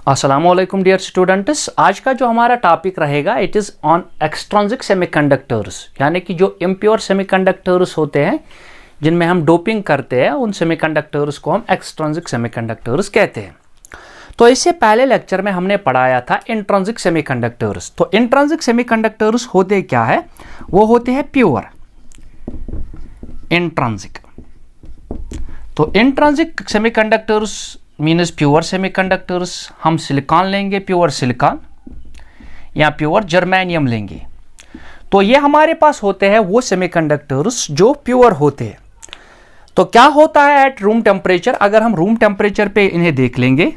अस्सलामुअलैकुम dear students. आज का जो हमारा टॉपिक रहेगा it is on extrinsic semiconductors, यानी कि जो इम्प्योर सेमीकंडक्टर्स होते हैं जिनमें हम डोपिंग करते हैं उन सेमीकंडक्टर्स को हम एक्सट्रिंसिक सेमीकंडक्टर्स कहते हैं। तो इससे पहले लेक्चर में हमने पढ़ाया था इंट्रिंसिक सेमीकंडक्टर्स। तो इंट्रिंसिक सेमीकंडक्टर्स होते क्या है, वो होते हैं प्योर इंट्रिंसिक। तो intrinsic semiconductors means pure semiconductors. हम सिलिकॉन लेंगे, प्योर सिलिकॉन या प्योर जर्मेनियम लेंगे। तो ये हमारे पास होते हैं वो सेमीकंडक्टर्स जो प्योर होते हैं। तो क्या होता है एट रूम टेम्परेचर, अगर हम रूम टेम्परेचर पे इन्हें देख लेंगे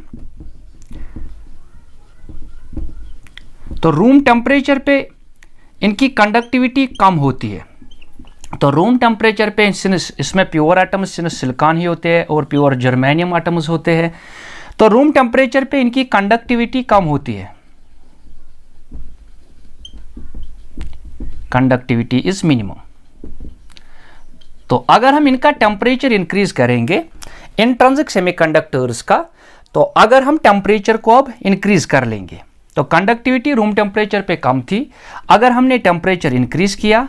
तो रूम टेम्परेचर पे इनकी कंडक्टिविटी कम होती है। तो रूम टेम्परेचर पे इसमें प्योर एटम्स सिलिकॉन ही होते हैं और प्योर जर्मेनियम एटम्स होते हैं। तो रूम टेम्परेचर पे इनकी कंडक्टिविटी कम होती है, कंडक्टिविटी इज मिनिमम। तो अगर हम इनका टेम्परेचर इंक्रीज करेंगे इंट्रिंसिक सेमीकंडक्टर्स का, तो अगर हम टेम्परेचर को अब इंक्रीज कर लेंगे तो कंडक्टिविटी रूम टेम्परेचर पे कम थी, अगर हमने टेम्परेचर इंक्रीज किया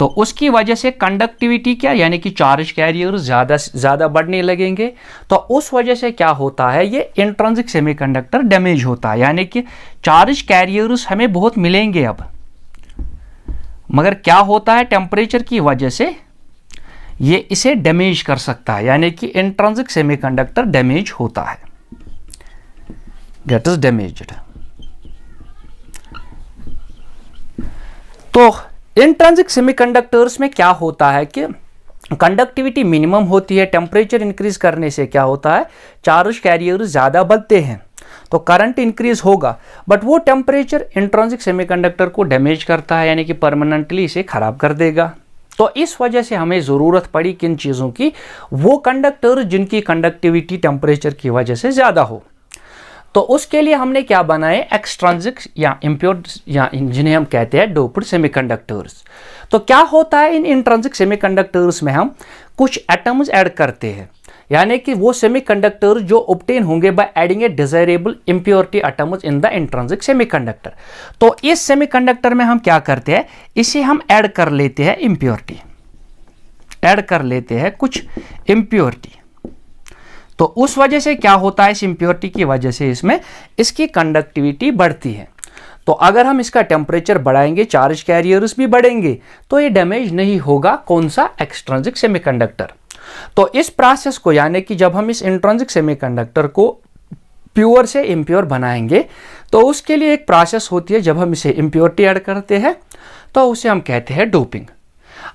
तो उसकी वजह से कंडक्टिविटी क्या यानी कि चार्ज कैरियर ज़्यादा बढ़ने लगेंगे। तो उस वजह से क्या होता है, ये इंट्रिंसिक सेमीकंडक्टर डैमेज होता है, यानी कि चार्ज कैरियर्स हमें बहुत मिलेंगे अब, मगर क्या होता है टेम्परेचर की वजह से ये इसे डैमेज कर सकता है, यानी कि इंट्रिंसिक सेमीकंडक्टर डैमेज होता है, गेट इज डैमेज्ड। तो इंट्रिंसिक सेमीकंडक्टर्स में क्या होता है कि कंडक्टिविटी मिनिमम होती है, टेम्परेचर इंक्रीज करने से क्या होता है चार्ज कैरियर ज़्यादा बढ़ते हैं तो करंट इंक्रीज होगा, बट वो टेम्परेचर इंट्रिंसिक सेमीकंडक्टर को डैमेज करता है, यानी कि परमानेंटली इसे खराब कर देगा। तो इस वजह से हमें ज़रूरत पड़ी किन चीज़ों की, वो कंडक्टर जिनकी कंडक्टिविटी टेम्परेचर की वजह से ज़्यादा हो। तो उसके लिए हमने क्या बनाए, एक्सट्रिंसिक या इम्प्योर या जिन्हें हम कहते हैं डोप्ड सेमीकंडक्टर्स। तो क्या होता है इन इंट्रिंसिक सेमीकंडक्टर्स में हम कुछ एटम्स ऐड करते हैं, यानी कि वो सेमीकंडक्टर जो ऑब्टेन होंगे by adding A desirable impurity atoms in the intrinsic semiconductor. तो इस सेमीकंडक्टर में हम क्या करते हैं, इसे हम ऐड कर लेते हैं इम्प्योरिटी, ऐड कर लेते हैं कुछ इम्प्योरिटी। तो उस वजह से क्या होता है, इस इम्प्योरिटी की वजह से इसमें इसकी कंडक्टिविटी बढ़ती है। तो अगर हम इसका टेम्परेचर बढ़ाएंगे चार्ज कैरियर्स भी बढ़ेंगे तो ये डैमेज नहीं होगा, कौन सा एक्सट्रिंसिक सेमीकंडक्टर। तो इस प्रोसेस को यानी कि जब हम इस इंट्रिंसिक सेमीकंडक्टर को प्योर से इम्प्योर बनाएंगे तो उसके लिए एक प्रोसेस होती है, जब हम इसे इम्प्योरिटी ऐड करते हैं तो उसे हम कहते हैं डोपिंग।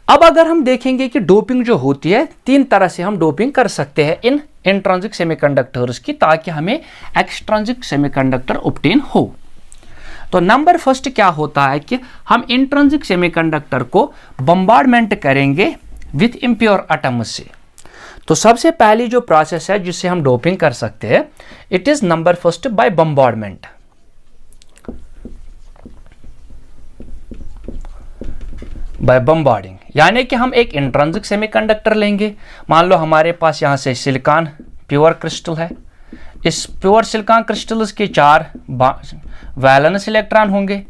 अब अगर हम देखेंगे कि डोपिंग जो होती है, तीन तरह से हम डोपिंग कर सकते हैं इन इंट्रिंसिक सेमीकंडक्टर्स की, ताकि हमें एक्सट्रिंसिक सेमीकंडक्टर ऑब्टेन हो। तो नंबर फर्स्ट क्या होता है कि हम इंट्रिंसिक सेमीकंडक्टर को बम्बार्डमेंट करेंगे विथ इम्प्योर एटम्स से। तो सबसे पहली जो प्रोसेस है जिससे हम डोपिंग कर सकते हैं, it is number first by bombardment. By bombarding, यानी कि हम एक इंट्रिंसिक सेमीकंडक्टर लेंगे, मान लो हमारे पास यहाँ से सिलिकॉन प्योर क्रिस्टल है, इस प्योर सिलिकॉन क्रिस्टल्स के 4 वैलेंस इलेक्ट्रॉन होंगे।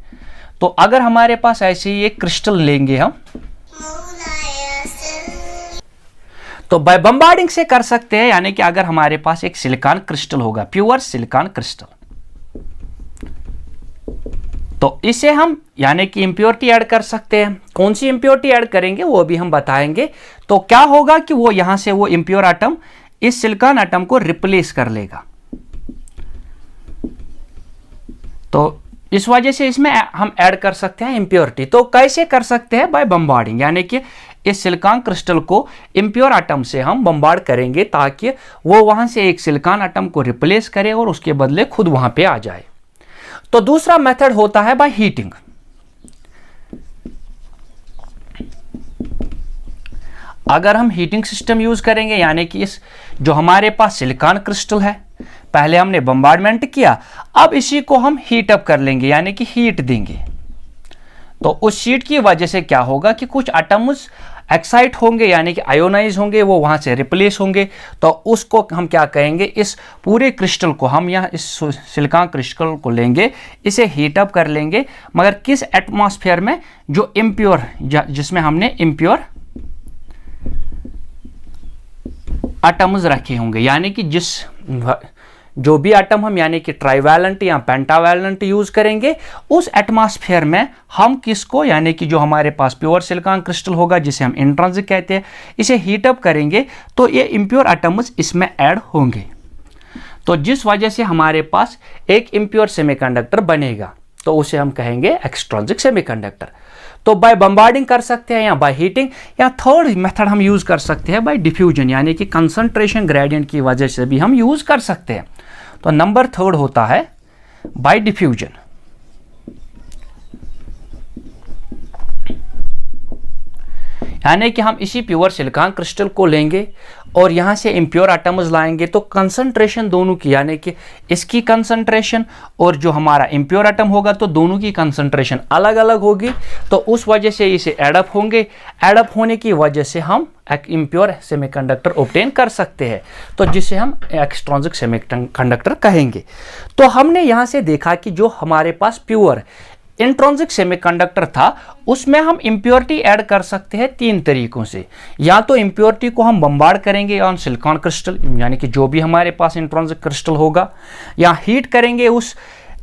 तो अगर हमारे पास ऐसे ही एक क्रिस्टल लेंगे हम, तो बाय बम्बार्डिंग से कर सकते हैं, यानी कि अगर हमारे पास एक सिलिकॉन क्रिस्टल होगा, प्योर सिलिकॉन क्रिस्टल, तो इसे हम यानी कि इम्प्योरिटी ऐड कर सकते हैं। कौन सी इम्प्योरिटी ऐड करेंगे वो भी हम बताएंगे। तो क्या होगा कि वो यहां से वो इम्प्योर एटम इस सिलिकॉन एटम को रिप्लेस कर लेगा। तो इस वजह से इसमें हम ऐड कर सकते हैं इम्प्योरिटी। तो कैसे कर सकते हैं, बाय बम्बार्डिंग, यानी कि इस सिलिकॉन क्रिस्टल को इम्प्योर एटम से हम बम्बार्ड करेंगे ताकि वो वहां से एक सिलिकॉन एटम को रिप्लेस करे और उसके बदले खुद वहां पे आ जाए। तो दूसरा मेथड होता है बाय हीटिंग। अगर हम हीटिंग सिस्टम यूज करेंगे, यानी कि इस जो हमारे पास सिलिकॉन क्रिस्टल है, पहले हमने बम्बार्डमेंट किया, अब इसी को हम हीट अप कर लेंगे, यानी कि हीट देंगे। तो उस हीट की वजह से क्या होगा कि कुछ एटम्स एक्साइट होंगे यानी कि आयोनाइज होंगे, वो वहाँ से रिप्लेस होंगे, तो उसको हम क्या कहेंगे, इस पूरे क्रिस्टल को हम यहाँ इस सिलिकॉन क्रिस्टल को लेंगे, इसे हीट अप कर लेंगे, मगर किस एटमॉस्फेयर में, जो इम्प्योर, जिसमें हमने इम्प्योर एटम्स रखे होंगे, यानी कि जो भी एटम हम यानी कि ट्राइवैलेंट या पेंटावैलेंट यूज करेंगे, उस एटमॉस्फेयर में हम किसको, यानी कि जो हमारे पास प्योर सिलिकॉन क्रिस्टल होगा जिसे हम इंट्रिंसिक कहते हैं, इसे हीट अप करेंगे तो ये इम्प्योर एटम्स इसमें ऐड होंगे, तो जिस वजह से हमारे पास एक इम्प्योर सेमीकंडक्टर बनेगा, तो उसे हम कहेंगे एक्सट्रिंसिक सेमीकंडक्टर। तो बाय बम्बार्डिंग कर सकते हैं या बाय हीटिंग, या थर्ड मेथड हम यूज कर सकते हैं बाय डिफ्यूजन, यानी कि कंसंट्रेशन ग्रेडियंट की वजह से भी हम यूज कर सकते हैं। तो नंबर थर्ड होता है बाय डिफ्यूजन। यानी कि हम इसी प्योर सिलिकॉन क्रिस्टल को लेंगे और यहाँ से इम्प्योर एटम्स लाएंगे, तो कंसंट्रेशन दोनों की, यानी कि इसकी कंसंट्रेशन और जो हमारा इम्प्योर एटम होगा, तो दोनों की कंसंट्रेशन अलग अलग होगी, तो उस वजह से इसे एडअप होंगे, एडअप होने की वजह से हम एक इम्प्योर सेमीकंडक्टर ऑब्टेन कर सकते हैं, तो जिसे हम एक्सट्रिंसिक सेमीकंडक्टर कहेंगे। तो हमने यहाँ से देखा कि जो हमारे पास प्योर इंट्रिंसिक सेमीकंडक्टर था, उसमें हम इम्प्योरिटी ऐड कर सकते हैं तीन तरीकों से। या तो इम्प्योरिटी को हम बम्बार्ड करेंगे ऑन सिलिकॉन क्रिस्टल, यानी कि जो भी हमारे पास इंट्रिंसिक क्रिस्टल होगा, या हीट करेंगे उस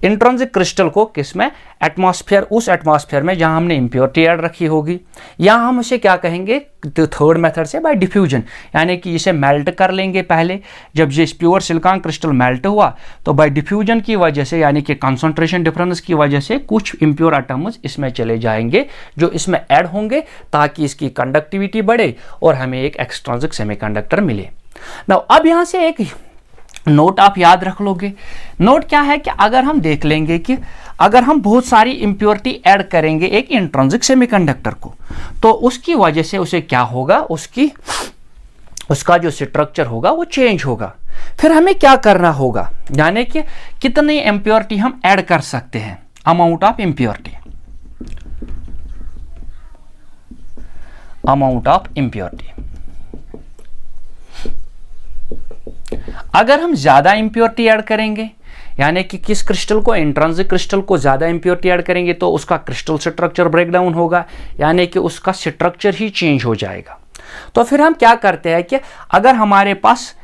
इंट्रिंसिक क्रिस्टल को किसमें, एटमॉस्फेयर, उस एटमॉस्फेयर में जहां हमने इम्प्योरिटी ऐड रखी होगी, या हम उसे क्या कहेंगे, थर्ड मेथड से बाय डिफ्यूजन, यानी कि इसे मेल्ट कर लेंगे पहले। जब ये प्योर सिलिकॉन क्रिस्टल मेल्ट हुआ, तो बाय डिफ्यूजन की वजह से, यानी कि कंसंट्रेशन डिफरेंस की वजह से, कुछ इम्प्योर एटम्स इसमें चले जाएंगे जो इसमें ऐड होंगे, ताकि इसकी कंडक्टिविटी बढ़े और हमें एक एक्सट्रिंसिक सेमीकंडक्टर मिले। नाउ अब यहां से एक नोट आप याद रख लोगे। नोट क्या है कि अगर हम देख लेंगे कि अगर हम बहुत सारी इम्प्योरिटी ऐड करेंगे एक इंट्रिंसिक सेमीकंडक्टर को, तो उसकी वजह से उसे क्या होगा, उसका जो स्ट्रक्चर होगा वो चेंज होगा। फिर हमें क्या करना होगा, यानी कि कितनी इम्प्योरिटी हम ऐड कर सकते हैं, amount of impurity, amount of impurity. अगर हम ज्यादा इंप्योरिटी ऐड करेंगे, यानी कि किस क्रिस्टल को, इंट्रिंसिक क्रिस्टल को ज्यादा इंप्योरिटी ऐड करेंगे, तो उसका क्रिस्टल स्ट्रक्चर ब्रेकडाउन होगा, यानी कि उसका स्ट्रक्चर ही चेंज हो जाएगा। तो फिर हम क्या करते हैं कि अगर हमारे पास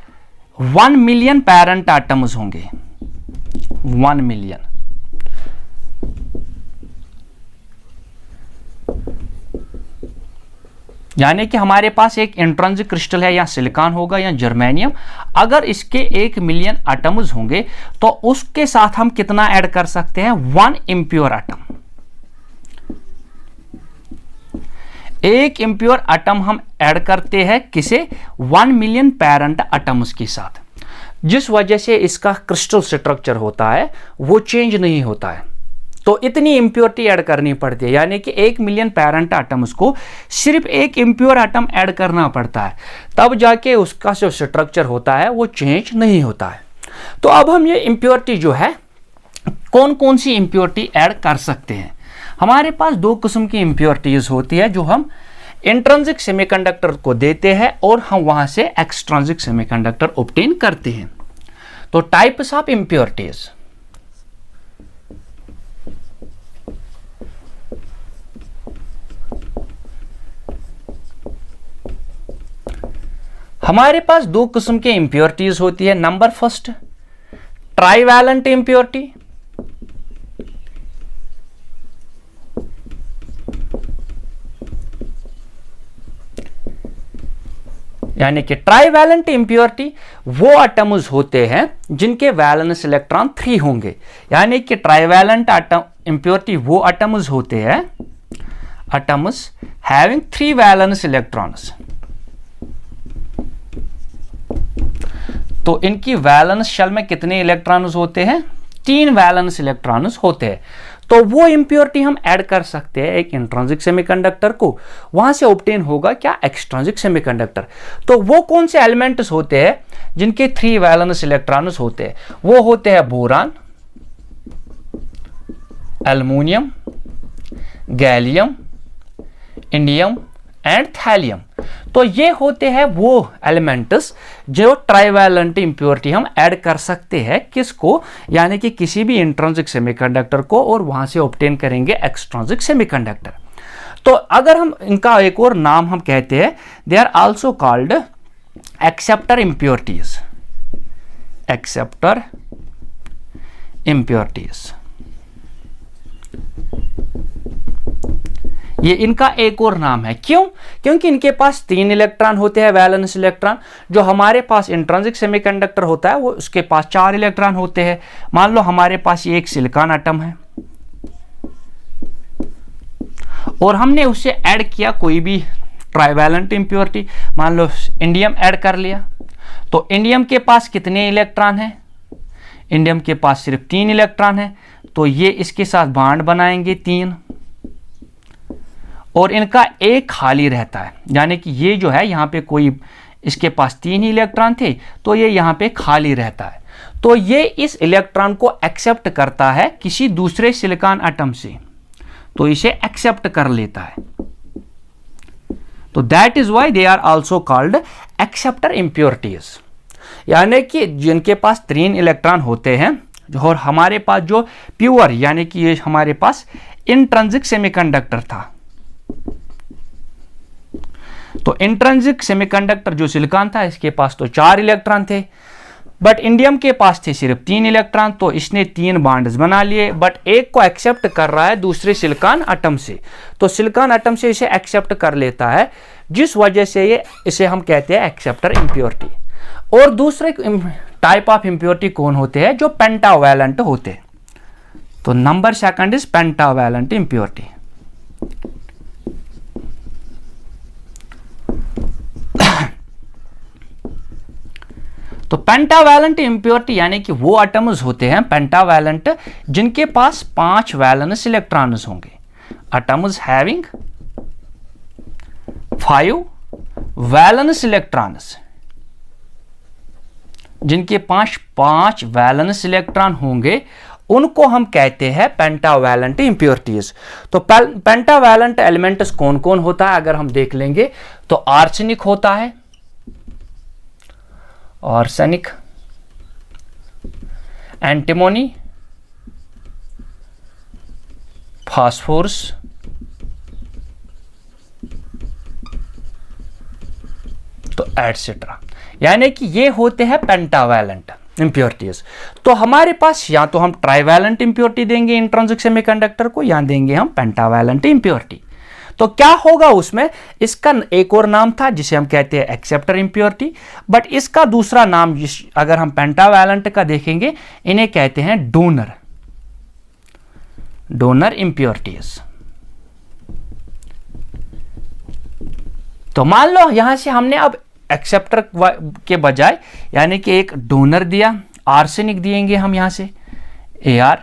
1 मिलियन पैरेंट एटम्स होंगे, 1 मिलियन, यानी कि हमारे पास एक इंट्रिंसिक क्रिस्टल है, या सिलिकॉन होगा या जर्मेनियम, अगर इसके 1 मिलियन एटम्स होंगे, तो उसके साथ हम कितना ऐड कर सकते हैं, 1 इम्प्योर एटम। एक इम्प्योर एटम हम ऐड करते हैं किसे, 1 मिलियन पैरेंट एटम्स के साथ, जिस वजह से इसका क्रिस्टल स्ट्रक्चर होता है वो चेंज नहीं होता है। तो इतनी इम्प्योरिटी ऐड करनी पड़ती है, यानी कि 1 मिलियन पैरेंट एटम्स को सिर्फ एक इम्प्योर एटम ऐड करना पड़ता है, तब जाके उसका जो स्ट्रक्चर होता है वो चेंज नहीं होता है। तो अब हम ये इम्प्योरिटी जो है, कौन कौन सी इम्प्योरिटी ऐड कर सकते हैं। हमारे पास 2 किस्म की इम्प्योरिटीज होती है जो हम इंट्रिंसिक सेमीकंडक्टर को देते हैं और हम वहां से एक्सट्रिंसिक सेमीकंडक्टर ऑब्टेन करते हैं। तो टाइप्स ऑफ इम्प्योरिटीज, हमारे पास 2 किस्म के इंप्योरिटीज होती है। नंबर फर्स्ट, ट्राइवैलेंट इंप्योरिटी, यानी कि ट्राइवैलेंट इंप्योरिटी वो एटम्स होते हैं जिनके वैलेंस इलेक्ट्रॉन 3 होंगे, यानी कि ट्राइवैलेंट एटम इंप्योरिटी वो एटम्स होते हैं, एटम्स हैविंग 3 वैलेंस इलेक्ट्रॉन्स। तो इनकी वैलेंस शेल में कितने इलेक्ट्रॉन्स होते हैं, 3 वैलेंस इलेक्ट्रॉन्स होते हैं। तो वो इंप्योरिटी हम ऐड कर सकते हैं एक इंट्रिंसिक सेमीकंडक्टर को, वहां से ऑब्टेन होगा क्या, एक्सट्रिंसिक सेमीकंडक्टर। तो वो कौन से एलिमेंट्स होते हैं जिनके 3 वैलेंस इलेक्ट्रॉन्स होते हैं, वो होते हैं boron, aluminium, gallium, indium and thallium. तो ये होते हैं वो एलिमेंट्स जो ट्राइवैलेंट इंप्योरिटी हम ऐड कर सकते हैं किसको, यानी कि किसी भी इंट्रिंसिक सेमीकंडक्टर को, और वहां से ऑब्टेन करेंगे एक्सट्रिंसिक सेमीकंडक्टर। तो अगर हम इनका एक और नाम हम कहते हैं, they are also called acceptor impurities, acceptor impurities. ये इनका एक और नाम है। क्यों? क्योंकि इनके पास 3 इलेक्ट्रॉन होते हैं, वैलेंस इलेक्ट्रॉन। जो हमारे पास इंट्रिंसिक सेमीकंडक्टर होता है वो उसके पास 4 इलेक्ट्रॉन होते हैं। मान लो हमारे पास ये एक सिलिकॉन एटम है और हमने उससे ऐड किया कोई भी ट्राइवैलेंट इंप्योरिटी, मान लो इंडियम ऐड कर लिया, तो इंडियम के पास कितने इलेक्ट्रॉन हैं? इंडियम के पास सिर्फ 3 इलेक्ट्रॉन है, तो ये इसके साथ बॉन्ड बनाएंगे 3, और इनका एक खाली रहता है, यानी कि ये जो है यहाँ पे कोई, इसके पास 3 ही इलेक्ट्रॉन थे तो ये यहाँ पे खाली रहता है। तो ये इस इलेक्ट्रॉन को एक्सेप्ट करता है किसी दूसरे सिलिकॉन एटम से, तो इसे एक्सेप्ट कर लेता है। तो that is why they are also called acceptor impurities, यानी कि जिनके पास 3 इलेक्ट्रॉन होते हैं, और हमारे पास जो प्योर, यानी कि ये हमारे पास इंट्रिंसिक सेमीकंडक्टर था, तो इंट्रिंसिक सेमीकंडक्टर जो सिलिकॉन था इसके पास तो 4 इलेक्ट्रॉन थे, बट इंडियम के पास थे सिर्फ 3 इलेक्ट्रॉन, तो इसने 3 बॉन्ड्स बना लिए, बट एक को एक्सेप्ट कर रहा है दूसरे सिलिकॉन एटम से, तो सिलिकॉन एटम से इसे एक्सेप्ट कर लेता है, जिस वजह से ये इसे हम कहते हैं एक्सेप्टर इंप्योरिटी। और दूसरे टाइप ऑफ इंप्योरिटी कौन होते हैं? जो पेंटावैलेंट होते हैं। तो number second is pentavalent impurity. तो पेंटावैलेंट इंप्योरिटी यानी कि वो एटम्स होते हैं पेंटावैलेंट जिनके पास 5 वैलेंस इलेक्ट्रॉन्स होंगे। एटम्स हैविंग 5 वैलेंस इलेक्ट्रॉन्स, जिनके पास 5 वैलेंस इलेक्ट्रॉन होंगे, उनको हम कहते हैं पेंटावैलेंट इंप्योरिटीज। तो पेंटावैलेंट एलिमेंट्स कौन कौन होता है अगर हम देख लेंगे, तो आर्सेनिक होता है, आर्सेनिक, एंटीमोनी, फास्फोरस, तो एटसेट्रा, यानी कि ये होते हैं पेंटावैलेंट इंप्योरिटीज। तो हमारे पास या तो हम ट्राइवैलेंट इंप्योरिटी देंगे इंट्रिंसिक सेमीकंडक्टर को, या देंगे हम पेंटावैलेंट इंप्योरिटी। तो क्या होगा उसमें? इसका एक और नाम था जिसे हम कहते हैं एक्सेप्टर इंप्योरिटी, बट इसका दूसरा नाम अगर हम पेंटावैलेंट का देखेंगे, इन्हें कहते हैं डोनर, डोनर इंप्योरिटीज। तो मान लो यहां से हमने अब एक्सेप्टर के बजाय यानी कि एक डोनर दिया, आर्सेनिक दिएंगे हम यहां से Ar,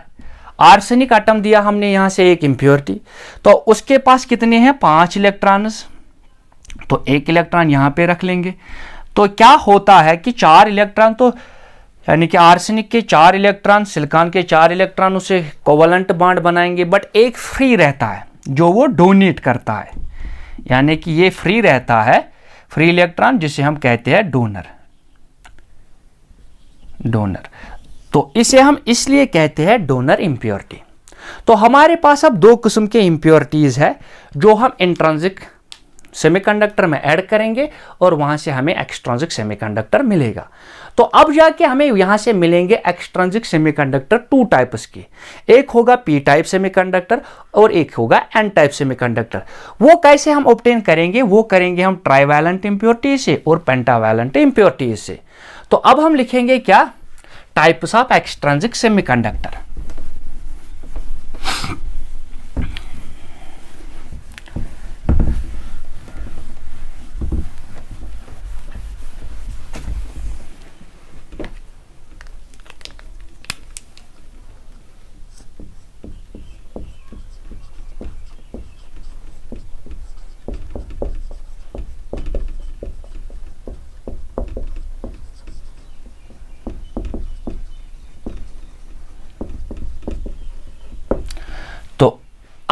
आर्सेनिक एटम दिया हमने यहां से एक इंप्योरिटी, तो उसके पास कितने हैं? 5 इलेक्ट्रॉन्स, तो एक इलेक्ट्रॉन यहां पे रख लेंगे। तो क्या होता है कि 4 इलेक्ट्रॉन, तो यानी कि आर्सेनिक के 4 इलेक्ट्रॉन, सिलिकॉन के 4 इलेक्ट्रॉन उसे कोवलेंट बॉन्ड बनाएंगे, बट एक फ्री रहता है जो वो डोनेट करता है, यानी कि ये फ्री रहता है, फ्री इलेक्ट्रॉन, जिसे हम कहते हैं डोनर, डोनर। तो इसे हम इसलिए कहते हैं डोनर इंप्योरिटी। तो हमारे पास अब 2 किस्म के इंप्योरिटीज है जो हम इंट्रिंसिक सेमीकंडक्टर में ऐड करेंगे और वहां से हमें एक्सट्रिंसिक सेमीकंडक्टर मिलेगा। तो अब जाके हमें यहां से मिलेंगे एक्सट्रिंसिक सेमीकंडक्टर 2 टाइप्स के, एक होगा पी टाइप सेमीकंडक्टर और एक होगा एन टाइप सेमीकंडक्टर। वो कैसे हम ऑब्टेन करेंगे? वो करेंगे हम ट्राइवैलेंट इंप्योरिटी से और पेंटावैलेंट इंप्योरिटी से। तो अब हम लिखेंगे क्या? Types of extrinsic semiconductor.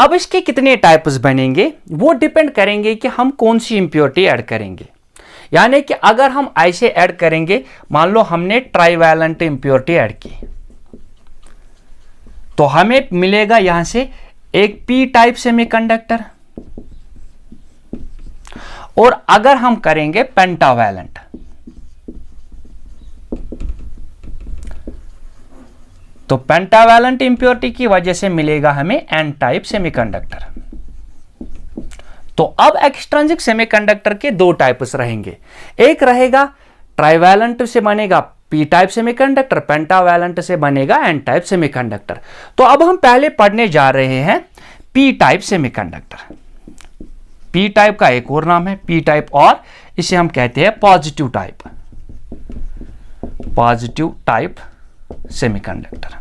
अब इसके कितने टाइप्स बनेंगे वो डिपेंड करेंगे कि हम कौन सी इंप्योरिटी ऐड करेंगे। यानी कि अगर हम ऐसे ऐड करेंगे, मान लो हमने ट्राइवैलेंट इंप्योरिटी ऐड की, तो हमें मिलेगा यहां से एक पी टाइप सेमीकंडक्टर, और अगर हम करेंगे पेंटावैलेंट तो पेंटावैलेंट इंप्योरिटी की वजह से मिलेगा हमें एन टाइप सेमीकंडक्टर। तो अब एक्सट्रिंसिक सेमीकंडक्टर के दो टाइप्स रहेंगे, एक रहेगा ट्राइवैलेंट से बनेगा पी टाइप सेमीकंडक्टर, पेंटावैलेंट से बनेगा एन टाइप सेमीकंडक्टर। तो अब हम पहले पढ़ने जा रहे हैं P type semiconductor. P type का एक और नाम है पी टाइप, और इसे हम कहते हैं positive type, positive type semiconductor.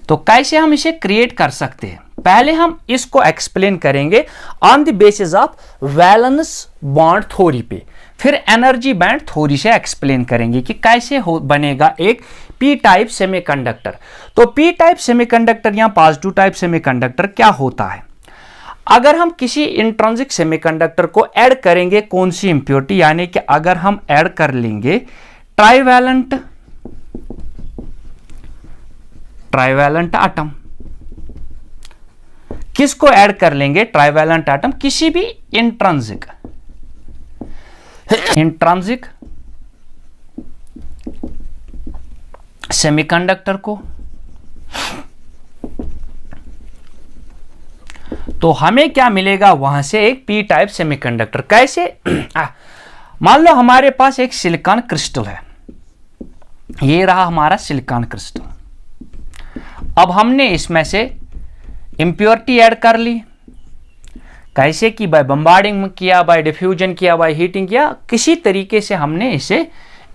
तो कैसे हम इसे क्रिएट कर सकते हैं, पहले हम इसको एक्सप्लेन करेंगे on the basis of valence bond theory पे, फिर एनर्जी बैंड थ्योरी से एक्सप्लेन करेंगे कि कैसे बनेगा एक पी टाइप सेमीकंडक्टर। तो पी टाइप सेमीकंडक्टर या पॉजिटिव टाइप सेमीकंडक्टर क्या होता है, अगर हम किसी इंट्रिंसिक सेमीकंडक्टर को ऐड करेंगे कौन सी इंप्योरिटी, यानी कि अगर हम ऐड कर लेंगे ट्राइवैलेंट आटम, किसको ऐड कर लेंगे, ट्राइवैलेंट आटम, किसी भी इंट्रिंसिक सेमीकंडक्टर को, तो हमें क्या मिलेगा वहां से एक पी टाइप सेमीकंडक्टर। कैसे, मान लो हमारे पास एक सिलिकॉन क्रिस्टल है, ये रहा हमारा सिलिकॉन क्रिस्टल। अब हमने इसमें से इंप्योरिटी ऐड कर ली, कैसे कि बाय बम्बार्डिंग किया, बाय डिफ्यूजन किया, बाय हीटिंग किया, किसी तरीके से हमने इसे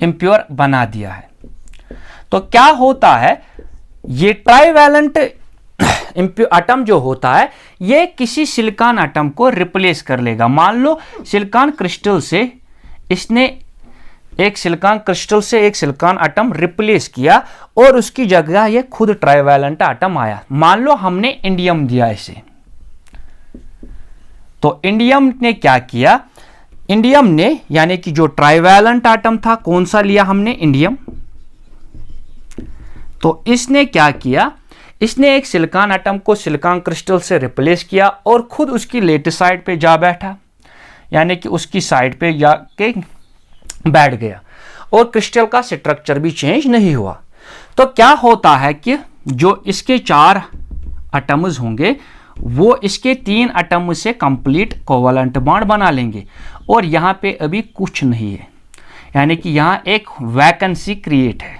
इंप्योर बना दिया है। तो क्या होता है, ये ट्राइवैलेंट एटम जो होता है ये किसी सिलिकॉन एटम को रिप्लेस कर लेगा। मान लो सिलिकॉन क्रिस्टल से इसने एक सिलिकॉन क्रिस्टल से एक सिलिकॉन एटम रिप्लेस किया और उसकी जगह ये खुद ट्राइवैलेंट एटम आया। मान लो हमने इंडियम दिया इसे, तो इंडियम ने क्या किया, इंडियम ने यानी कि जो ट्राइवैलेंट एटम था, कौन सा लिया हमने, इंडियम। तो इसने क्या किया, इसने एक सिलिकॉन एटम को सिलिकॉन क्रिस्टल से रिप्लेस किया और खुद उसकी लेटेस्ट साइड पे जा बैठा, यानी कि उसकी साइड पे जाके बैठ गया और क्रिस्टल का स्ट्रक्चर भी चेंज नहीं हुआ। तो क्या होता है कि जो इसके 4 एटम्स होंगे वो इसके 3 एटम से कंप्लीट कोवलेंट बॉन्ड बना लेंगे और यहां पे अभी कुछ नहीं है, यानी कि यहां एक वैकेंसी क्रिएट है,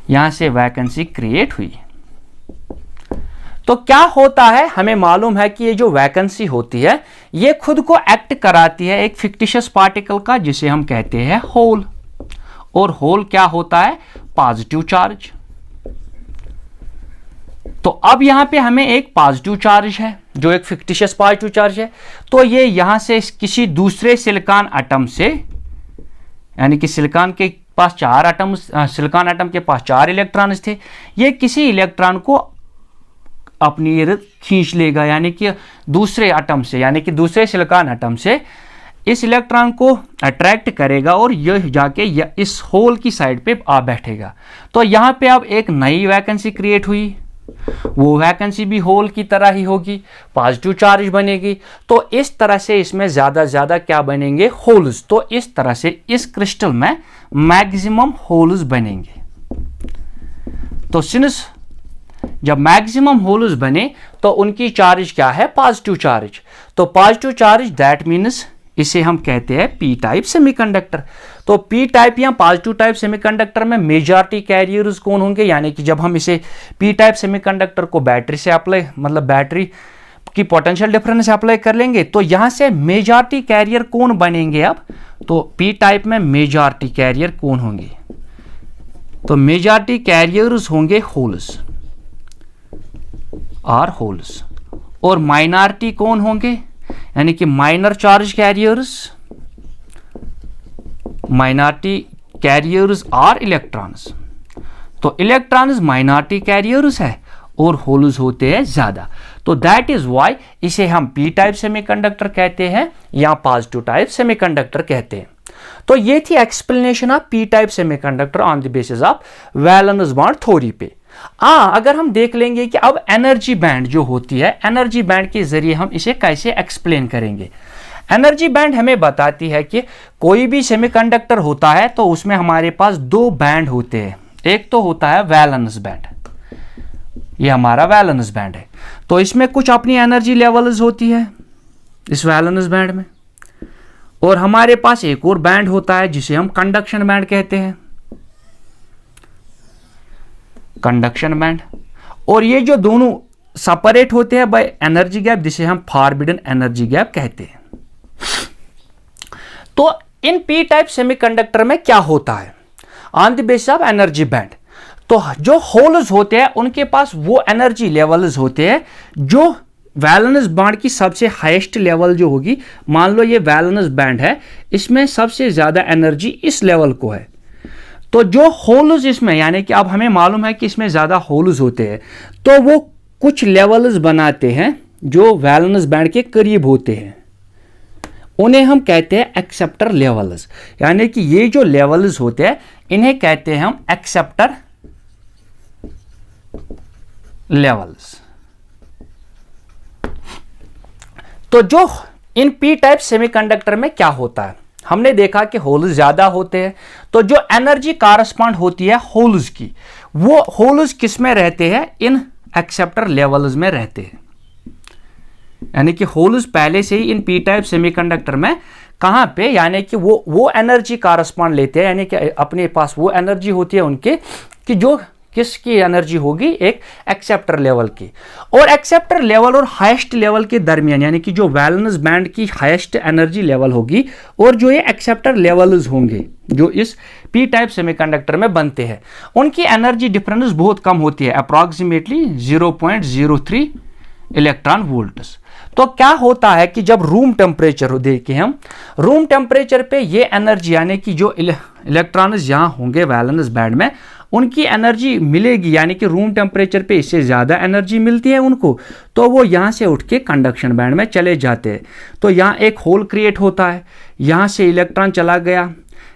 यहां से वैकेंसी क्रिएट हुई। तो क्या होता है, हमें मालूम है कि ये जो वैकेंसी होती है ये खुद को एक्ट कराती है एक फिक्टिशियस पार्टिकल का जिसे हम कहते हैं होल, और होल क्या होता है, पॉजिटिव चार्ज। तो अब यहां पे हमें एक पॉजिटिव चार्ज है जो एक फिक्टिशियस पॉजिटिव चार्ज है, तो ये यहां से किसी दूसरे सिलिकॉन एटम से, यानी कि सिलिकॉन के पास 4 एटम, सिलिकॉन एटम के पास 4 इलेक्ट्रॉन थे, ये किसी इलेक्ट्रॉन को अपनी इर्द खींच लेगा, यानी कि दूसरे एटम से, यानी कि दूसरे सिलिकॉन एटम से इस इलेक्ट्रॉन को अट्रैक्ट करेगा और यह जाके इस होल की साइड पे आ बैठेगा। तो यहां पे अब एक नई वैकेंसी क्रिएट हुई, वो वैकेंसी भी होल की तरह ही होगी, पॉजिटिव चार्ज बनेगी। तो इस तरह से इसमें ज्यादा ज्यादा क्या बनेंगे, होल्स। तो इस तरह से इस क्रिस्टल में मैक्सिमम होल्स बनेंगे। तो सिंस जब मैक्सिमम होल्स बने तो उनकी चार्ज क्या है, पॉजिटिव चार्ज। तो पॉजिटिव चार्ज दैट मीन्स इसे हम कहते हैं पी टाइप सेमीकंडक्टर। तो पी टाइप या पॉजिटिव टाइप सेमीकंडक्टर में मेजॉरिटी कैरियर्स कौन होंगे, यानी कि जब हम इसे पी टाइप सेमीकंडक्टर को बैटरी से अप्लाई, मतलब बैटरी की पोटेंशियल डिफरेंस अप्लाई कर लेंगे तो यहां से मेजॉरिटी कैरियर कौन बनेंगे। अब तो पी टाइप में मेजॉरिटी कैरियर कौन होंगे, तो मेजॉरिटी कैरियर्स होंगे होल्स और होल्स, और माइनॉरिटी कौन होंगे, यानी कि minor charge carriers, minority carriers और इलेक्ट्रॉन्स। तो इलेक्ट्रॉन्स माइनॉरिटी कैरियर्स है और होल्स होते हैं ज़्यादा। तो दैट इज वाई इसे हम पी टाइप सेमीकंडक्टर कहते हैं या पॉजिटिव टाइप सेमीकंडक्टर कहते हैं। तो ये थी explanation of P type semiconductor on the basis of valence bond theory पे। अगर हम देख लेंगे कि अब एनर्जी बैंड जो होती है, एनर्जी बैंड के जरिए हम इसे कैसे एक्सप्लेन करेंगे। एनर्जी बैंड हमें बताती है कि कोई भी सेमीकंडक्टर होता है तो उसमें हमारे पास दो बैंड होते हैं। एक तो होता है वैलेंस बैंड, ये हमारा वैलेंस बैंड है, तो इसमें कुछ अपनी एनर्जी लेवल्स होती है इस वैलेंस बैंड में, और हमारे पास एक और बैंड होता है जिसे हम कंडक्शन बैंड कहते हैं, कंडक्शन बैंड। और ये जो दोनों सेपरेट होते हैं बाय एनर्जी गैप जिसे हम फॉरबिडन एनर्जी गैप कहते हैं। तो इन पी टाइप सेमीकंडक्टर में क्या होता है on the basis of energy band, तो जो होल्स होते हैं उनके पास वो एनर्जी लेवल्स होते हैं जो वैलेंस बॉन्ड की सबसे हाईएस्ट लेवल जो होगी, मान लो ये वैलेंस बैंड है, इसमें सबसे ज्यादा एनर्जी इस लेवल को है। तो जो होल्स इसमें, यानी कि अब हमें मालूम है कि इसमें ज्यादा होल्स होते हैं, तो वो कुछ लेवल्स बनाते हैं जो वैलेंस बैंड के करीब होते हैं, उन्हें हम कहते हैं एक्सेप्टर लेवल्स। यानी कि ये जो लेवल्स होते हैं इन्हें कहते हैं हम एक्सेप्टर लेवल्स। तो जो इन पी टाइप सेमीकंडक्टर में क्या होता है, हमने देखा कि होल्स ज्यादा होते हैं, तो जो एनर्जी कारस्पॉन्ड होती है होल्स की, वो होल्स किस में रहते हैं, इन एक्सेप्टर लेवल्स में रहते हैं। यानी कि होल्स पहले से ही इन पी टाइप सेमीकंडक्टर में कहां पे, यानी कि वो एनर्जी कारस्पॉन्ड लेते हैं, यानी कि अपने पास वो एनर्जी होती है उनके कि जो किसकी एनर्जी होगी, एक एक्सेप्टर लेवल की। और एक्सेप्टर लेवल और हाईएस्ट लेवल के दरमियान, यानी कि जो वैलेंस बैंड की हाईएस्ट एनर्जी लेवल होगी और जो ये एक्सेप्टर लेवल्स होंगे जो इस पी टाइप सेमीकंडक्टर में बनते हैं, उनकी एनर्जी डिफरेंस बहुत कम होती है, अप्रॉक्सीमेटली 0.03 इलेक्ट्रॉन वोल्ट्स। तो क्या होता है कि जब रूम टेम्परेचर देखें हम, रूम टेम्परेचर पे ये एनर्जी, यानी कि जो इलेक्ट्रॉन्स यहाँ होंगे वैलेंस बैंड में, उनकी एनर्जी मिलेगी, यानी कि रूम टेम्परेचर पे इससे ज़्यादा एनर्जी मिलती है उनको, तो वो यहाँ से उठ के कंडक्शन बैंड में चले जाते हैं। तो यहाँ एक होल क्रिएट होता है, यहाँ से इलेक्ट्रॉन चला गया,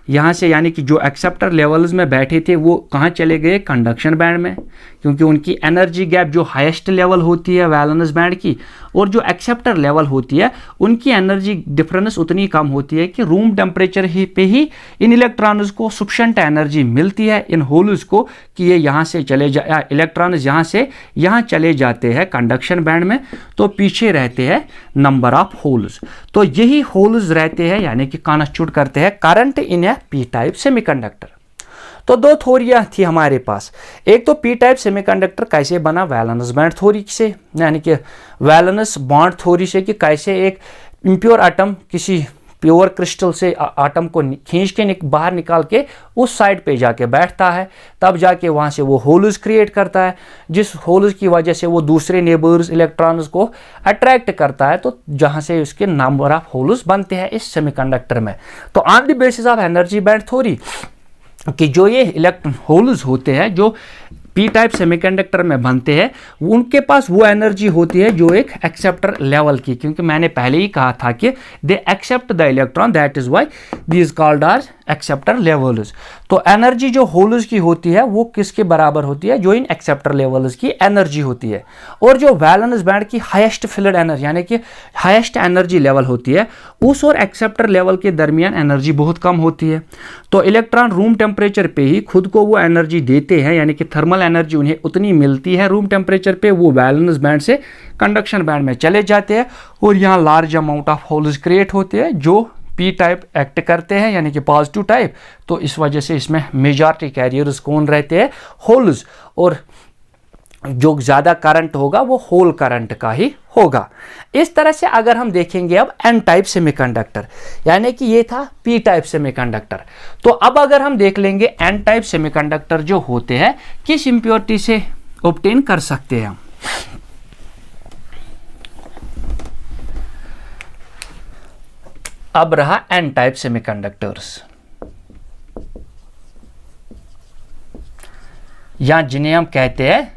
यहाँ से यानी कि जो एक्सेप्टर लेवल्स में बैठे थे वो कहाँ चले गए, कंडक्शन बैंड में, क्योंकि उनकी एनर्जी गैप जो हाईएस्ट लेवल होती है वैलेंस बैंड की और जो एक्सेप्टर लेवल होती है उनकी एनर्जी डिफरेंस उतनी कम होती है कि रूम टेम्परेचर ही पे ही इन इलेक्ट्रॉन्स को सफिशिएंट एनर्जी मिलती है इन होल्स को कि ये यहाँ से चले जा, इलेक्ट्रॉन्स यहाँ से यहाँ चले जाते हैं कंडक्शन बैंड में, तो पीछे रहते हैं नंबर ऑफ होल्स। तो यही होल्स रहते हैं यानी कि कॉन्स्टिट्यूट करते हैं current in A P type semiconductor. तो दो थ्योरियां थी हमारे पास, एक तो पी टाइप सेमीकंडक्टर कैसे बना वैलेंस बैंड थ्योरी से, यानी कि वैलेंस बॉन्ड थ्योरी से कि कैसे एक इम्प्योर एटम किसी प्योर क्रिस्टल से एटम को खींच के बाहर निकाल के उस साइड पे जाके बैठता है, तब जाके वहाँ से वो होल्स क्रिएट करता है, जिस होल्स की वजह से वो दूसरे नेबर्स इलेक्ट्रॉन्स को अट्रैक्ट करता है, तो जहाँ से उसके नंबर ऑफ होल्स बनते हैं इस सेमीकंडक्टर में। तो on the basis of energy band theory कि जो ये होल्स होते हैं जो पी टाइप सेमीकंडक्टर में बनते हैं, उनके पास वो एनर्जी होती है जो एक एक्सेप्टर लेवल की, क्योंकि मैंने पहले ही कहा था कि they accept the electron, that is why these called are acceptor levels. तो एनर्जी जो होल्स की होती है वो किसके बराबर होती है, जो इन एक्सेप्टर लेवल्स की एनर्जी होती है। और जो वैलेंस बैंड की हाईएस्ट फील्ड एनर्जी यानी कि हाईएस्ट एनर्जी लेवल होती है, उस और एक्सेप्टर लेवल के दरमियान एनर्जी बहुत कम होती है। तो इलेक्ट्रॉन रूम टेम्परेचर पे ही खुद को वो एनर्जी देते हैं, यानी कि थर्मल एनर्जी उन्हें उतनी मिलती है रूम टेम्परेचर पे, वो वैलेंस बैंड से कंडक्शन बैंड में चले जाते हैं और यहाँ large amount of holes create होते हैं जो पी टाइप एक्ट करते हैं, यानी कि पॉजिटिव टाइप। तो इस वजह से इसमें मेजॉरिटी कैरियर्स कौन रहते हैं, होल्स, और जो ज़्यादा करंट होगा वो होल करंट का ही होगा। इस तरह से अगर हम देखेंगे अब एन टाइप सेमीकंडक्टर, यानी कि ये था पी टाइप सेमीकंडक्टर। तो अब अगर हम देख लेंगे एन टाइप सेमीकंडक्टर जो होते हैं किस इम्प्योरिटी से ऑब्टेन कर सकते हैं हम। अब रहा एन टाइप सेमीकंडक्टर्स। या जिन्हें हम कहते हैं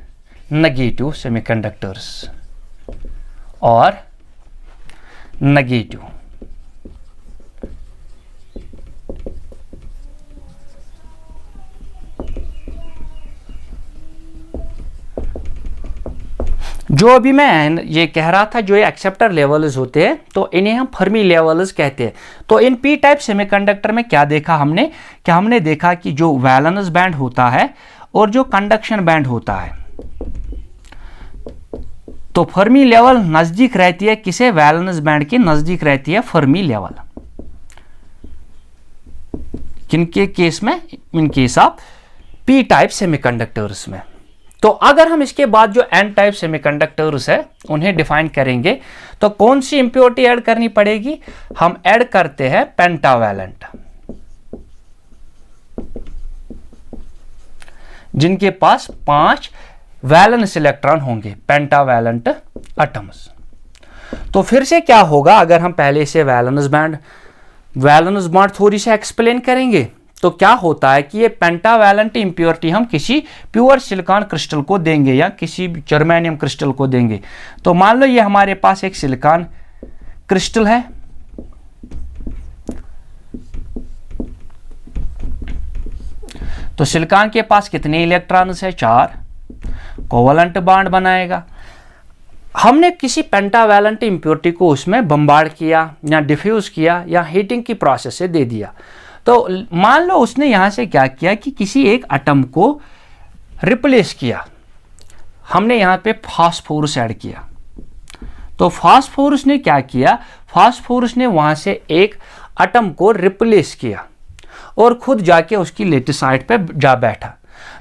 नेगेटिव सेमीकंडक्टर्स और नेगेटिव। जो अभी मैं ये कह रहा था, जो ये एक्सेप्टर लेवल्स होते हैं तो इन्हें हम फर्मी लेवल्स कहते हैं। तो इन पी टाइप सेमीकंडक्टर में क्या देखा हमने, कि हमने देखा कि जो वैलेंस बैंड होता है और जो कंडक्शन बैंड होता है, तो फर्मी लेवल नजदीक रहती है किसे, वैलेंस बैंड के नजदीक रहती है फर्मी लेवल। किनके केस में, in case of P type semiconductors में। तो अगर हम इसके बाद जो एन टाइप सेमीकंडक्टर्स है उन्हें डिफाइन करेंगे तो कौन सी इंप्योरिटी ऐड करनी पड़ेगी, हम ऐड करते हैं पेंटावैलेंट, जिनके पास 5 वैलेंस इलेक्ट्रॉन होंगे, पेंटावैलेंट एटम्स। तो फिर से क्या होगा, अगर हम पहले से वैलेंस बॉन्ड थ्योरी से एक्सप्लेन करेंगे तो क्या होता है कि ये पेंटावैलेंट इंप्योरिटी हम किसी प्योर सिलिकॉन क्रिस्टल को देंगे या किसी जर्मेनियम क्रिस्टल को देंगे। तो मान लो ये हमारे पास एक सिलिकॉन क्रिस्टल है, तो सिलिकॉन के पास कितने इलेक्ट्रॉन्स है, 4, कोवलेंट बॉन्ड बनाएगा। हमने किसी पेंटावैलेंट इंप्योरिटी को उसमें बम्बार्ड किया या डिफ्यूज किया या हीटिंग की प्रोसेस से दे दिया। तो मान लो उसने यहां से क्या किया कि किसी एक एटम को रिप्लेस किया, हमने यहां पे फास्फोरस ऐड किया। तो फास्फोरस ने क्या किया, फास्फोरस ने वहां से एक एटम को रिप्लेस किया और खुद जाके उसकी लेटेस्ट साइट पे जा बैठा।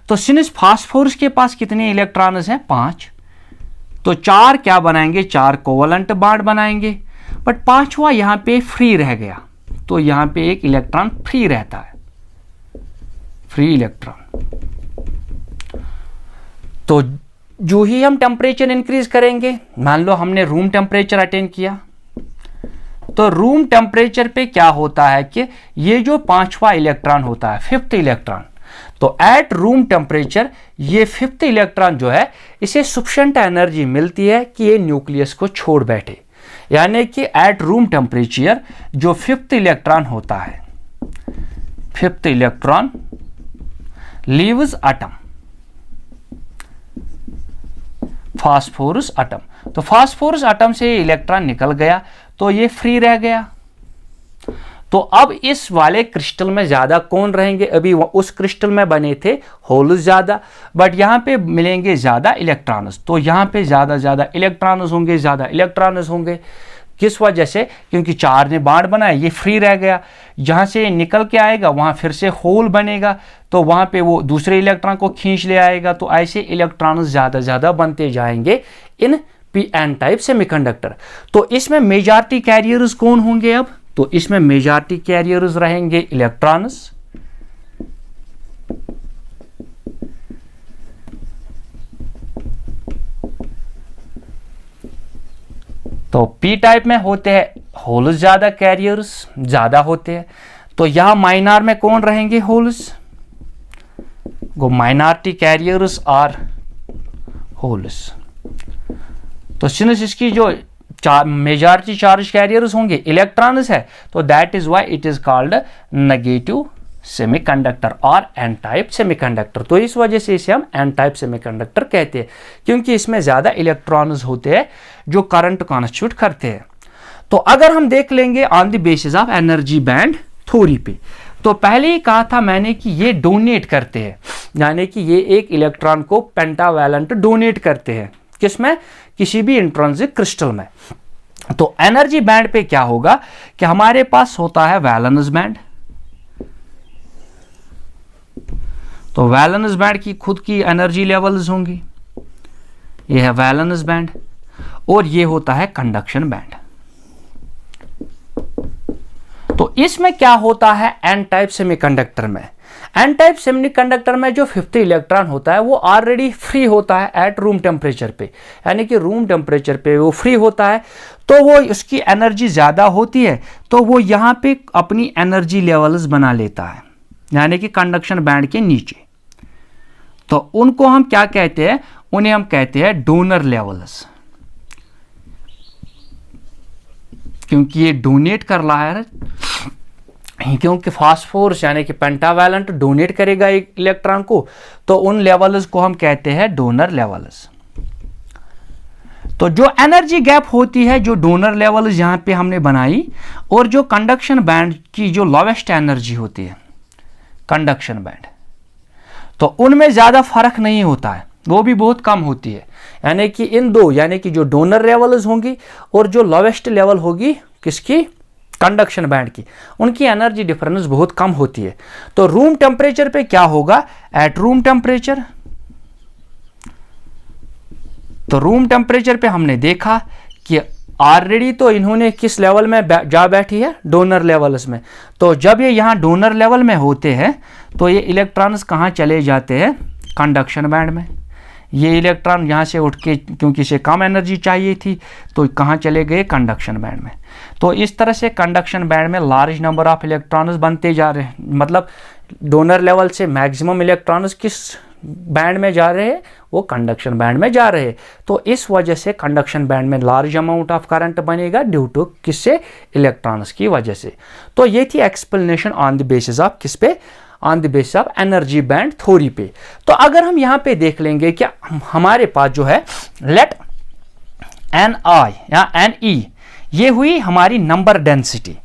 तो सिंस फास्फोरस के पास कितने इलेक्ट्रॉन्स हैं, 5, तो 4 क्या बनाएंगे, 4 कोवलेंट बॉन्ड बनाएंगे, बट 5वां यहां पे फ्री रह गया, तो यहां पे एक इलेक्ट्रॉन फ्री रहता है, फ्री इलेक्ट्रॉन। तो जो ही हम टेम्परेचर इंक्रीज करेंगे, मान लो हमने रूम टेम्परेचर अटेन किया, तो रूम टेम्परेचर पे क्या होता है कि ये जो 5वां इलेक्ट्रॉन होता है, 5th इलेक्ट्रॉन, तो एट रूम टेम्परेचर ये 5th इलेक्ट्रॉन जो है इसे सफिशिएंट एनर्जी मिलती है कि ये न्यूक्लियस को छोड़ बैठे। यानी कि एट रूम टेम्परेचर जो 5th इलेक्ट्रॉन होता है, 5th electron leaves atom, phosphorus atom. तो फास्फोरस एटम से इलेक्ट्रॉन निकल गया तो ये फ्री रह गया। तो अब इस वाले क्रिस्टल में ज्यादा कौन रहेंगे, अभी उस क्रिस्टल में बने थे होल्स ज्यादा, बट यहां पे मिलेंगे ज्यादा इलेक्ट्रॉन्स। तो यहां पे ज्यादा इलेक्ट्रॉन्स होंगे, ज्यादा इलेक्ट्रॉन्स होंगे। किस वजह से, क्योंकि 4 ने बॉन्ड बनाया, ये फ्री रह गया, जहां से निकल के आएगा वहां फिर से होल बनेगा, तो वहां पे वो दूसरे इलेक्ट्रॉन को खींच ले आएगा। तो ऐसे इलेक्ट्रॉन्स ज्यादा बनते जाएंगे in P N type semiconductor. तो इसमें मेजॉरिटी कैरियर्स कौन होंगे, अब तो इसमें मेजॉरिटी कैरियर्स रहेंगे इलेक्ट्रॉन्स, तो पी टाइप में होते हैं होल्स, ज्यादा कैरियर्स ज्यादा होते हैं। तो यहां माइनर में कौन रहेंगे, होल्स, वो माइनॉरिटी कैरियर्स और होल्स। तो सिंस इसकी जो मेजॉरिटी चार्ज कैरियर्स होंगे इलेक्ट्रॉन्स है, तो that is why it is called negative semiconductor और एन टाइप सेमीकंडक्टर। तो इस वजह से इसे हम एन टाइप सेमीकंडक्टर कहते हैं, क्योंकि इसमें ज्यादा इलेक्ट्रॉन्स होते हैं जो करंट कॉन्स्टिट्यूट करते हैं। तो अगर हम देख लेंगे on the basis of energy band theory पे, तो पहले ही कहा था मैंने कि ये डोनेट करते हैं, यानी कि ये एक इलेक्ट्रॉन को पेंटावैलेंट डोनेट करते हैं, किसमें, किसी भी इंट्रिंसिक क्रिस्टल में। तो एनर्जी बैंड पे क्या होगा कि हमारे पास होता है वैलेंस बैंड, तो वैलेंस बैंड की खुद की एनर्जी लेवल्स होंगी, ये है वैलेंस बैंड, और ये होता है कंडक्शन बैंड। तो इसमें क्या होता है एन टाइप सेमीकंडक्टर में, एन टाइप सेमीकंडक्टर में जो 5th इलेक्ट्रॉन होता है वो ऑलरेडी फ्री होता है एट रूम टेम्परेचर पे, यानी कि रूम टेम्परेचर पे वो फ्री होता है, तो वो उसकी एनर्जी ज्यादा होती है, तो वो यहां पे अपनी एनर्जी लेवल्स बना लेता है, यानी कि कंडक्शन बैंड के नीचे। तो उनको हम क्या कहते हैं, उन्हें हम कहते हैं डोनर लेवल्स, क्योंकि ये डोनेट कर रहा है, क्योंकि फास्फोरस यानी कि पेंटावैलेंट डोनेट करेगा एक इलेक्ट्रॉन को, तो उन लेवल्स को हम कहते हैं डोनर लेवल्स। तो जो एनर्जी गैप होती है, जो डोनर लेवल्स यहां पे हमने बनाई, और जो कंडक्शन बैंड की जो लोवेस्ट एनर्जी होती है कंडक्शन बैंड, तो उनमें ज्यादा फर्क नहीं होता है, वो भी बहुत कम होती है। यानी कि इन दो, यानी कि जो डोनर लेवल्स होंगी और जो लोवेस्ट लेवल होगी किसकी, कंडक्शन बैंड की, उनकी एनर्जी डिफरेंस बहुत कम होती है। तो रूम टेम्परेचर पे क्या होगा, एट रूम टेम्परेचर, तो रूम टेम्परेचर पे हमने देखा कि ऑलरेडी तो इन्होंने किस लेवल में जा बैठी है, डोनर लेवल्स में। तो जब ये यहाँ डोनर लेवल में होते हैं तो ये इलेक्ट्रॉन्स कहाँ चले जाते हैं, कंडक्शन बैंड में। ये इलेक्ट्रॉन यहाँ से उठ के, क्योंकि इसे कम एनर्जी चाहिए थी, तो कहाँ चले गए, कंडक्शन बैंड में। तो इस तरह से कंडक्शन बैंड में लार्ज नंबर ऑफ इलेक्ट्रॉन्स बनते जा रहे हैं, मतलब डोनर लेवल से मैक्सिमम इलेक्ट्रॉन्स किस बैंड में जा रहे हैं, वो कंडक्शन बैंड में जा रहे हैं। तो इस वजह से कंडक्शन बैंड में लार्ज अमाउंट ऑफ करंट बनेगा ड्यू टू किससे, इलेक्ट्रॉन्स की वजह से। तो ये थी explanation on the basis of किस पे, on the basis of energy band theory पे। तो अगर हम यहाँ पे देख लेंगे कि हमारे पास जो है लेट एन आई या एन ई, ये हुई हमारी नंबर डेंसिटी,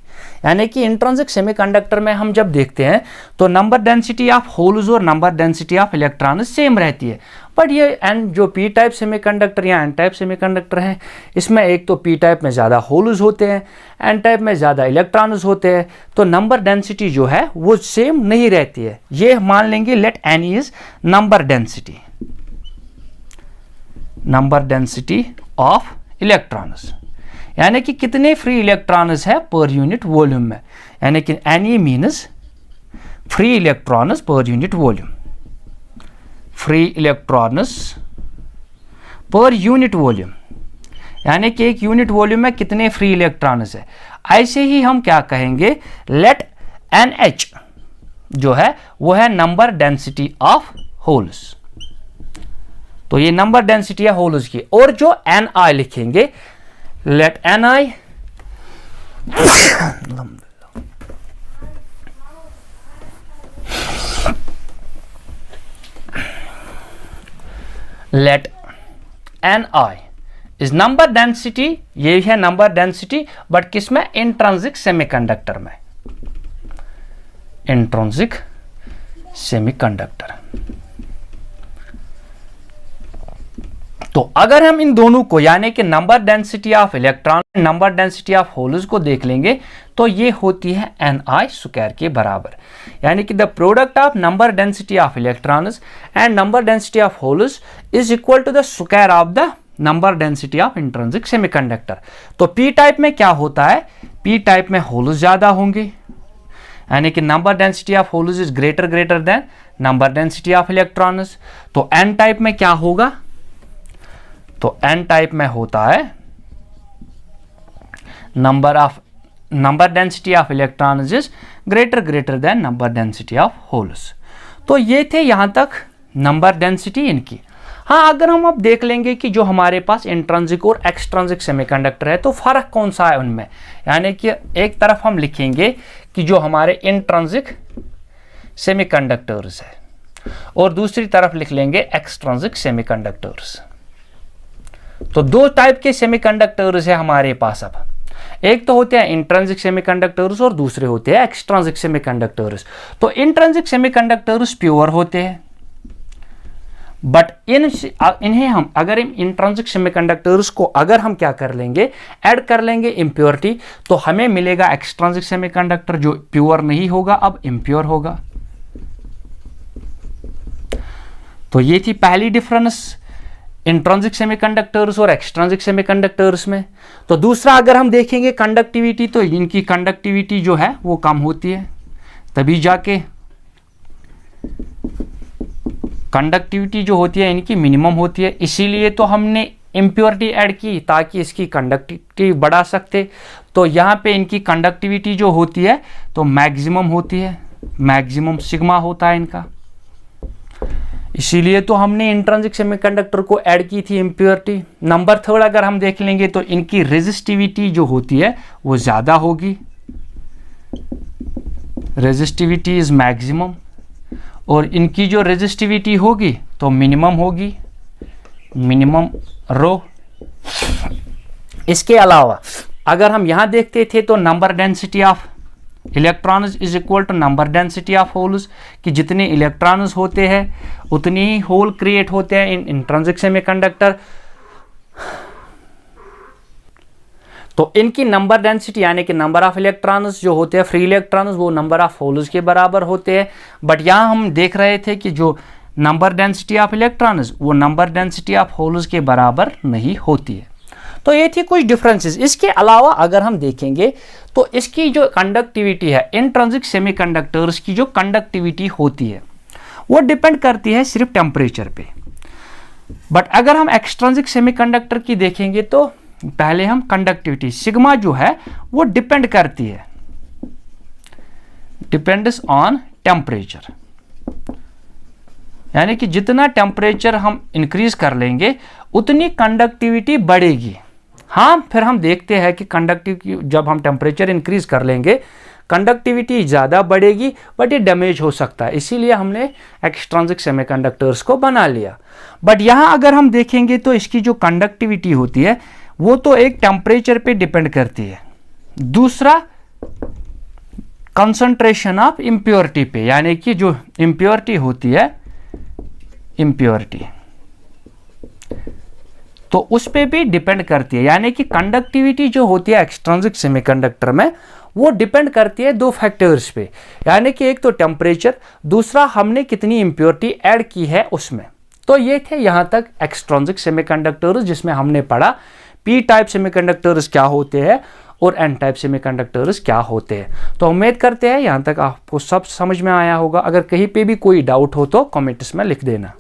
यानी कि इंट्रिंसिक सेमीकंडक्टर में हम जब देखते हैं तो नंबर डेंसिटी ऑफ होल्स और number density of electron same रहती है। बट ये एन जो पी टाइप सेमीकंडक्टर या एन टाइप सेमीकंडक्टर है, इसमें एक तो पी टाइप में ज़्यादा होल्स होते हैं, एन टाइप में ज़्यादा इलेक्ट्रॉन्स होते हैं, तो नंबर डेंसिटी जो है वो सेम नहीं रहती है। ये मान लेंगे let n is number density, number density of electrons, यानी कि कितने फ्री इलेक्ट्रॉन्स है पर यूनिट वॉल्यूम में, यानी कि n means free electrons per unit volume, free electrons per unit volume, यानी कि एक यूनिट वॉल्यूम में कितने फ्री इलेक्ट्रॉन्स है। ऐसे ही हम क्या कहेंगे, लेट एन एच जो है वो है नंबर डेंसिटी ऑफ होल्स, तो ये नंबर डेंसिटी है होल्स की। और जो एन आई लिखेंगे, let n i let n i is number density, ये है नंबर डेंसिटी, बट किसमें, इंट्रिंसिक सेमीकंडक्टर में, इंट्रिंसिक सेमीकंडक्टर। तो अगर हम इन दोनों को, यानी कि number density of electron, number density of holes को देख लेंगे, तो ये होती है एन आई स्क्वायर के बराबर, यानी कि the product of number density of electrons and number density of holes is equal to the square of the number density of intrinsic semiconductor. तो पी टाइप में क्या होता है, पी टाइप में होल्स ज्यादा होंगे, यानी कि number density of holes is greater than number density of electrons. तो एन टाइप में क्या होगा, तो एन टाइप में होता है number density of electrons is greater than number density of holes. तो ये थे यहां तक नंबर डेंसिटी इनकी। हाँ, अगर हम अब देख लेंगे कि जो हमारे पास इंट्रिंसिक और एक्सट्रिंसिक सेमीकंडक्टर है, तो फर्क कौन सा है उनमें, यानी कि एक तरफ हम लिखेंगे कि जो हमारे इंट्रिंसिक सेमीकंडक्टर्स है और दूसरी तरफ लिख लेंगे एक्सट्रिंसिक सेमीकंडक्टर्स। तो दो टाइप के सेमीकंडक्टर्स है हमारे पास। अब एक तो होते हैं इंट्रिंसिक सेमीकंडक्टर्स और दूसरे होते हैं एक्सट्रिंसिक सेमीकंडक्टर्स। तो इंट्रिंसिक सेमीकंडक्टर्स प्योर होते हैं, बट इन्हें हम अगर इंट्रिंसिक सेमीकंडक्टर्स को अगर हम क्या कर लेंगे, ऐड कर लेंगे इम्प्योरिटी, तो हमें मिलेगा एक्सट्रिंसिक सेमीकंडक्टर जो प्योर नहीं होगा, अब इम्प्योर होगा। तो ये थी पहली डिफरेंस इंट्रिंसिक सेमीकंडक्टर्स और एक्सट्रिंसिक सेमीकंडक्टर्स में। तो दूसरा अगर हम देखेंगे कंडक्टिविटी, तो इनकी कंडक्टिविटी जो है वो कम होती है, तभी जाके कंडक्टिविटी जो होती है इनकी मिनिमम होती है। इसीलिए तो हमने इम्प्योरिटी ऐड की ताकि इसकी कंडक्टिविटी बढ़ा सकते। तो यहाँ पे इनकी कंडक्टिविटी जो होती है तो मैक्सिमम होती है, मैक्सिमम सिग्मा होता है इनका। इसीलिए तो हमने इंट्रिंसिक सेमीकंडक्टर को ऐड की थी इम्प्योरिटी। नंबर थर्ड अगर हम देख लेंगे तो इनकी रेजिस्टिविटी जो होती है वो ज़्यादा होगी, रेजिस्टिविटी इज मैक्सिमम, और इनकी जो रेजिस्टिविटी होगी तो मिनिमम होगी, मिनिमम रो। इसके अलावा अगर हम यहाँ देखते थे तो number density of electrons is equal to number density of holes, कि जितने इलेक्ट्रॉन्स होते हैं उतनी ही होल क्रिएट होते हैं इन इंट्रिंसिक सेमीकंडक्टर। तो इनकी नंबर डेंसिटी यानी कि नंबर ऑफ इलेक्ट्रॉन्स जो होते हैं फ्री इलेक्ट्रॉन्स वो नंबर ऑफ होल्स के बराबर होते हैं। बट यहाँ हम देख रहे थे कि जो नंबर डेंसिटी ऑफ इलेक्ट्रॉन्स वो नंबर डेंसिटी ऑफ होल्स के बराबर नहीं होती है। तो ये थी कुछ डिफरेंसेस। इसके अलावा अगर हम देखेंगे तो इसकी जो कंडक्टिविटी है, इंट्रिंसिक सेमीकंडक्टर्स की जो कंडक्टिविटी होती है वो डिपेंड करती है सिर्फ टेम्परेचर पे। बट अगर हम एक्सट्रिंसिक सेमीकंडक्टर की देखेंगे तो पहले हम कंडक्टिविटी सिग्मा जो है वो डिपेंड करती है, डिपेंड्स ऑन टेम्परेचर, यानी कि जितना टेम्परेचर हम इंक्रीज कर लेंगे उतनी कंडक्टिविटी बढ़ेगी। हाँ, फिर हम देखते हैं कि कंडक्टिविटी जब हम टेम्परेचर इंक्रीज कर लेंगे कंडक्टिविटी ज़्यादा बढ़ेगी बट ये डैमेज हो सकता है, इसीलिए हमने एक्सट्रिंसिक सेमीकंडक्टर्स को बना लिया। बट यहाँ अगर हम देखेंगे तो इसकी जो कंडक्टिविटी होती है वो तो एक टेम्परेचर पे डिपेंड करती है, दूसरा कंसंट्रेशन ऑफ इम्प्योरिटी पे, यानी कि जो इम्प्योरिटी होती है इम्प्योरिटी तो उस पे भी डिपेंड करती है। यानी कि कंडक्टिविटी जो होती है एक्सट्रिंसिक सेमीकंडक्टर में वो डिपेंड करती है दो फैक्टर्स पे, यानी कि एक तो टेम्परेचर, दूसरा हमने कितनी इम्प्योरिटी ऐड की है उसमें। तो ये थे यहाँ तक एक्सट्रिंसिक सेमीकंडक्टर्स जिसमें हमने पढ़ा पी टाइप सेमीकंडक्टर्स क्या होते हैं और एन टाइप सेमीकंडक्टर्स क्या होते हैं। तो उम्मीद करते हैं यहाँ तक आपको सब समझ में आया होगा। अगर कहीं पे भी कोई डाउट हो तो कमेंट्स में लिख देना।